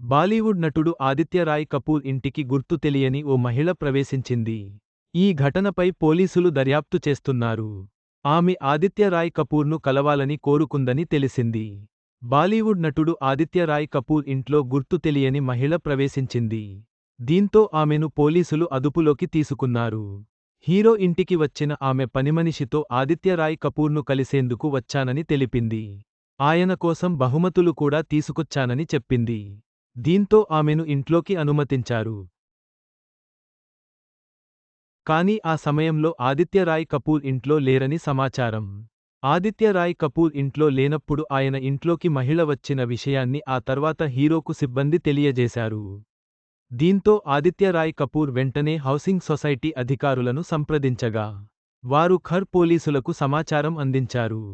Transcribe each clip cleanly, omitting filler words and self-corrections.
బాలీవుడ్ నటుడు ఆదిత్య రాయ్ కపూర్ ఇంటికి గుర్తు తెలియని ఓ మహిళ ప్రవేశించింది. ఈ ఘటనపై పోలీసులు దర్యాప్తు చేస్తున్నారు. ఆమె ఆదిత్య రాయ్ కపూర్ను కలవాలని కోరుకుందని తెలిసింది. బాలీవుడ్ నటుడు ఆదిత్య రాయ్ కపూర్ ఇంట్లో గుర్తు తెలియని మహిళ ప్రవేశించింది. దీంతో ఆమెను పోలీసులు అదుపులోకి తీసుకున్నారు. హీరో ఇంటికి వచ్చిన ఆమె పనిమనిషితో ఆదిత్య రాయ్ కపూర్ను కలిసేందుకు వచ్చానని తెలిపింది. ఆయన కోసం బహుమతులు కూడా తీసుకొచ్చానని చెప్పింది. దీంతో ఆమెను ఇంట్లోకి అనుమతించారు. కానీ ఆ సమయంలో ఆదిత్య రాయ్ కపూర్ ఇంట్లో లేరని సమాచారం. ఆదిత్య రాయ్ కపూర్ ఇంట్లో లేనప్పుడు ఆయన ఇంట్లోకి మహిళ వచ్చిన విషయాన్ని ఆ తర్వాత హీరోకు సిబ్బంది తెలియజేశారు. దీంతో ఆదిత్య రాయ్ కపూర్ వెంటనే హౌసింగ్ సొసైటీ అధికారులను సంప్రదించగా వారు ఖర్ పోలీసులకు సమాచారం అందించారు.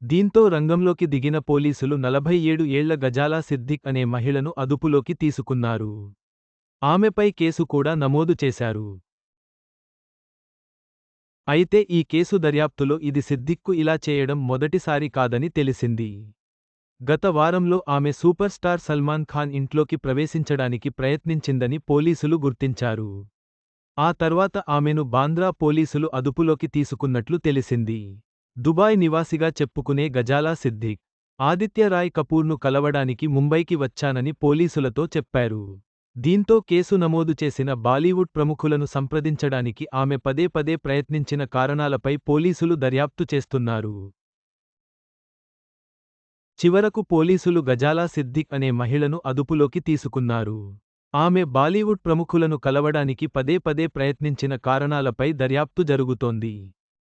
దీంతో రంగంలోకి దిగిన పోలీసులు 47 ఏళ్ల గజాలా సిద్దిక్ అనే మహిళను అదుపులోకి తీసుకున్నారు. ఆమెపై కేసు కూడా నమోదు చేశారు. అయితే ఈ కేసు దర్యాప్తులో ఇది సిద్దిక్కు ఇలా చేయడం మొదటిసారి కాదని తెలిసింది. గత వారంలో ఆమె సూపర్ స్టార్ సల్మాన్ ఖాన్ ఇంట్లోకి ప్రవేశించడానికి ప్రయత్నించిందని పోలీసులు గుర్తించారు. ఆ తర్వాత ఆమెను బాంద్రా పోలీసులు అదుపులోకి తీసుకున్నట్లు తెలిసింది. దుబాయ్ నివాసిగా చెప్పుకునే గజాలా సిద్దిక్, ఆదిత్య రాయ్ కపూర్ను కలవడానికి ముంబైకి వచ్చానని పోలీసులతో చెప్పారు. దీంతో కేసు నమోదు చేసిన బాలీవుడ్ ప్రముఖులను సంప్రదించడానికి ఆమె పదే పదే ప్రయత్నించిన కారణాలపై పోలీసులు దర్యాప్తు చేస్తున్నారు. చివరకు పోలీసులు గజాలా సిద్దిక్ అనే మహిళను అదుపులోకి తీసుకున్నారు. ఆమె బాలీవుడ్ ప్రముఖులను కలవడానికి పదే పదే ప్రయత్నించిన కారణాలపై దర్యాప్తు జరుగుతోంది.